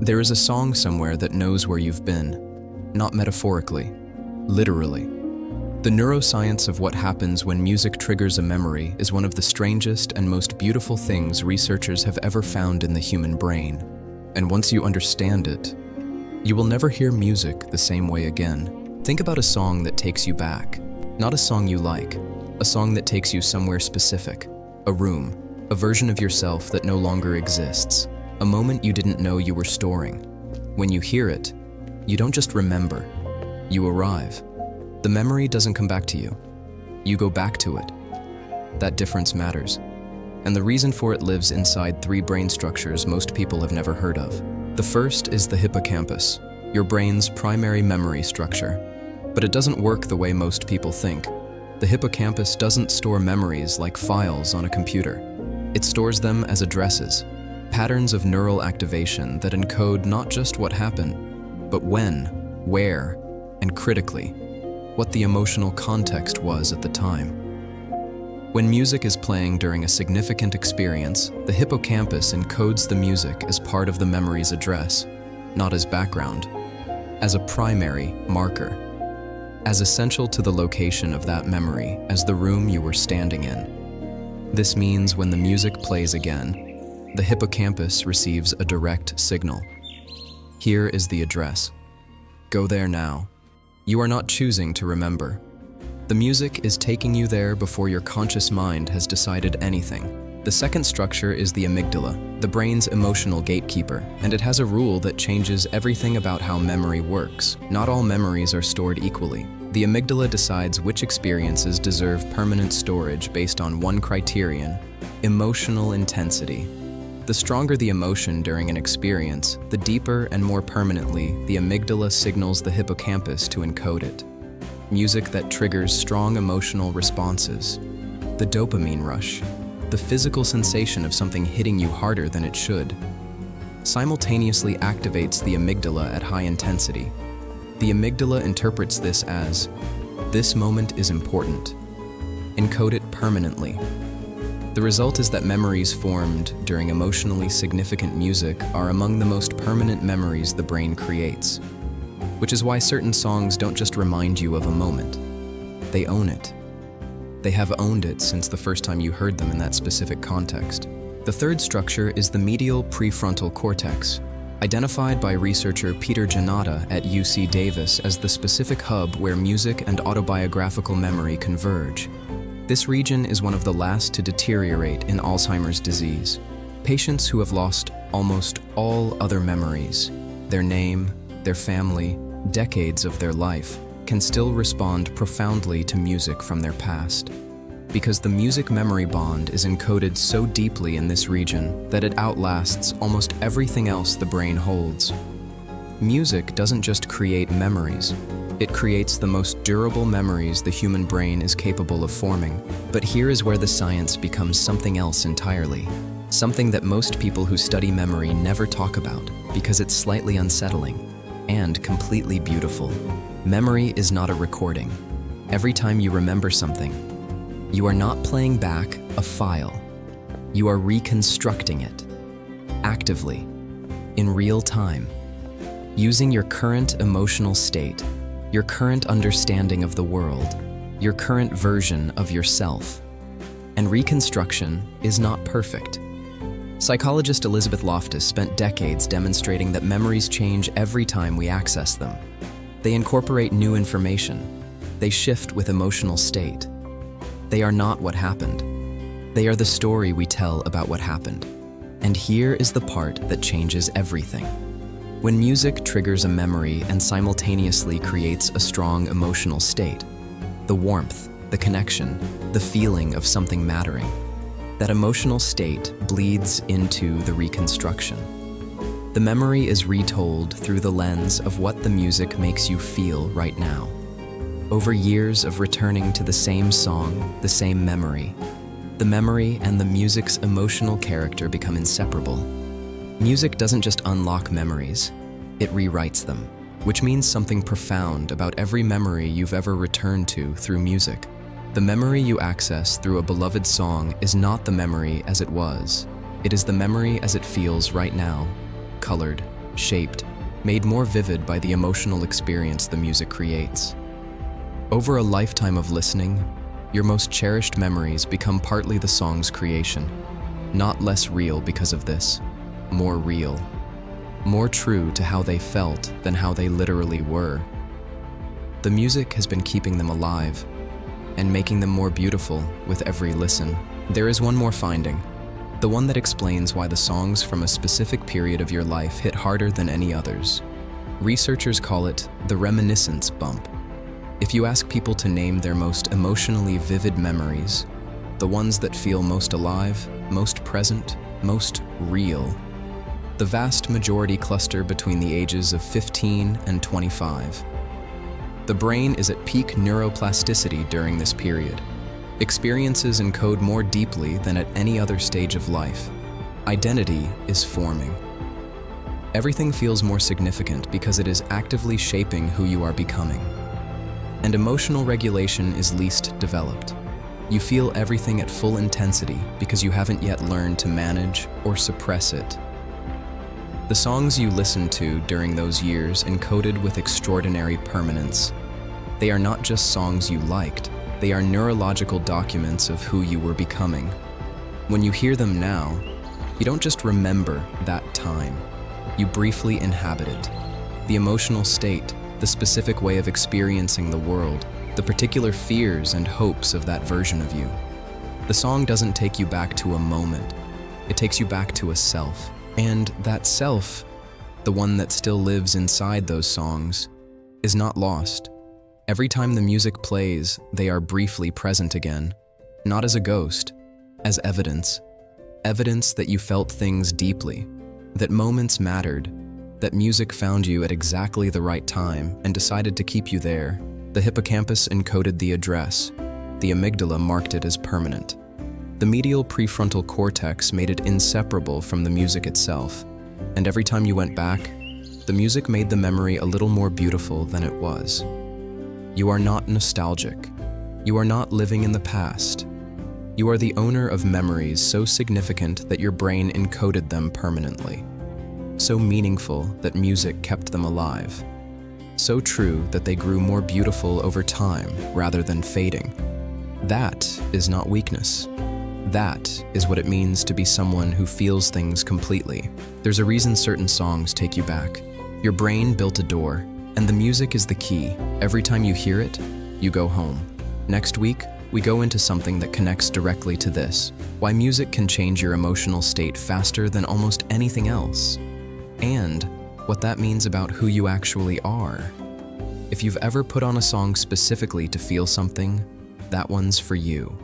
There is a song somewhere that knows where you've been, not metaphorically, literally. The neuroscience of what happens when music triggers a memory is one of the strangest and most beautiful things researchers have ever found in the human brain. And once you understand it, you will never hear music the same way again. Think about a song that takes you back. Not a song you like, a song that takes you somewhere specific, a room, a version of yourself that no longer exists, a moment you didn't know you were storing. When you hear it, you don't just remember, you arrive. The memory doesn't come back to you. You go back to it. That difference matters. And the reason for it lives inside three brain structures most people have never heard of. The first is the hippocampus, your brain's primary memory structure. But it doesn't work the way most people think. The hippocampus doesn't store memories like files on a computer. It stores them as addresses, patterns of neural activation that encode not just what happened, but when, where, and critically, what the emotional context was at the time. When music is playing during a significant experience, the hippocampus encodes the music as part of the memory's address, not as background, as a primary marker, as essential to the location of that memory as the room you were standing in. This means when the music plays again, the hippocampus receives a direct signal. Here is the address. Go there now. You are not choosing to remember. The music is taking you there before your conscious mind has decided anything. The second structure is the amygdala, the brain's emotional gatekeeper, and it has a rule that changes everything about how memory works. Not all memories are stored equally. The amygdala decides which experiences deserve permanent storage based on one criterion: emotional intensity. The stronger the emotion during an experience, the deeper and more permanently the amygdala signals the hippocampus to encode it. Music that triggers strong emotional responses, the dopamine rush, the physical sensation of something hitting you harder than it should, simultaneously activates the amygdala at high intensity. The amygdala interprets this as, this moment is important. Encode it permanently. The result is that memories formed during emotionally significant music are among the most permanent memories the brain creates, which is why certain songs don't just remind you of a moment. They own it. They have owned it since the first time you heard them in that specific context. The third structure is the medial prefrontal cortex, identified by researcher Peter Janata at UC Davis as the specific hub where music and autobiographical memory converge. This region is one of the last to deteriorate in Alzheimer's disease. Patients who have lost almost all other memories, their name, their family, decades of their life, can still respond profoundly to music from their past. Because the music-memory bond is encoded so deeply in this region that it outlasts almost everything else the brain holds. Music doesn't just create memories. It creates the most durable memories the human brain is capable of forming. But here is where the science becomes something else entirely. Something that most people who study memory never talk about because it's slightly unsettling and completely beautiful. Memory is not a recording. Every time you remember something, you are not playing back a file. You are reconstructing it, actively, in real time, using your current emotional state, your current understanding of the world, your current version of yourself. And reconstruction is not perfect. Psychologist Elizabeth Loftus spent decades demonstrating that memories change every time we access them. They incorporate new information. They shift with emotional state. They are not what happened. They are the story we tell about what happened. And here is the part that changes everything. When music triggers a memory and simultaneously creates a strong emotional state, the warmth, the connection, the feeling of something mattering, that emotional state bleeds into the reconstruction. The memory is retold through the lens of what the music makes you feel right now. Over years of returning to the same song, the same memory, the memory and the music's emotional character become inseparable. Music doesn't just unlock memories, it rewrites them, which means something profound about every memory you've ever returned to through music. The memory you access through a beloved song is not the memory as it was. It is the memory as it feels right now, colored, shaped, made more vivid by the emotional experience the music creates. Over a lifetime of listening, your most cherished memories become partly the song's creation. Not less real because of this, more real. More true to how they felt than how they literally were. The music has been keeping them alive and making them more beautiful with every listen. There is one more finding, the one that explains why the songs from a specific period of your life hit harder than any others. Researchers call it the reminiscence bump. If you ask people to name their most emotionally vivid memories, the ones that feel most alive, most present, most real, the vast majority cluster between the ages of 15 and 25. The brain is at peak neuroplasticity during this period. Experiences encode more deeply than at any other stage of life. Identity is forming. Everything feels more significant because it is actively shaping who you are becoming. And emotional regulation is least developed. You feel everything at full intensity because you haven't yet learned to manage or suppress it. The songs you listened to during those years encoded with extraordinary permanence. They are not just songs you liked, they are neurological documents of who you were becoming. When you hear them now, you don't just remember that time, you briefly inhabit it. The emotional state, the specific way of experiencing the world, the particular fears and hopes of that version of you. The song doesn't take you back to a moment, it takes you back to a self. And that self, the one that still lives inside those songs, is not lost. Every time the music plays, they are briefly present again, not as a ghost, as evidence. Evidence that you felt things deeply, that moments mattered, that music found you at exactly the right time and decided to keep you there. The hippocampus encoded the address. The amygdala marked it as permanent. The medial prefrontal cortex made it inseparable from the music itself, and every time you went back, the music made the memory a little more beautiful than it was. You are not nostalgic. You are not living in the past. You are the owner of memories so significant that your brain encoded them permanently, so meaningful that music kept them alive, so true that they grew more beautiful over time rather than fading. That is not weakness. That is what it means to be someone who feels things completely. There's a reason certain songs take you back. Your brain built a door, and the music is the key. Every time you hear it, you go home. Next week, we go into something that connects directly to this: why music can change your emotional state faster than almost anything else, and what that means about who you actually are. If you've ever put on a song specifically to feel something, that one's for you.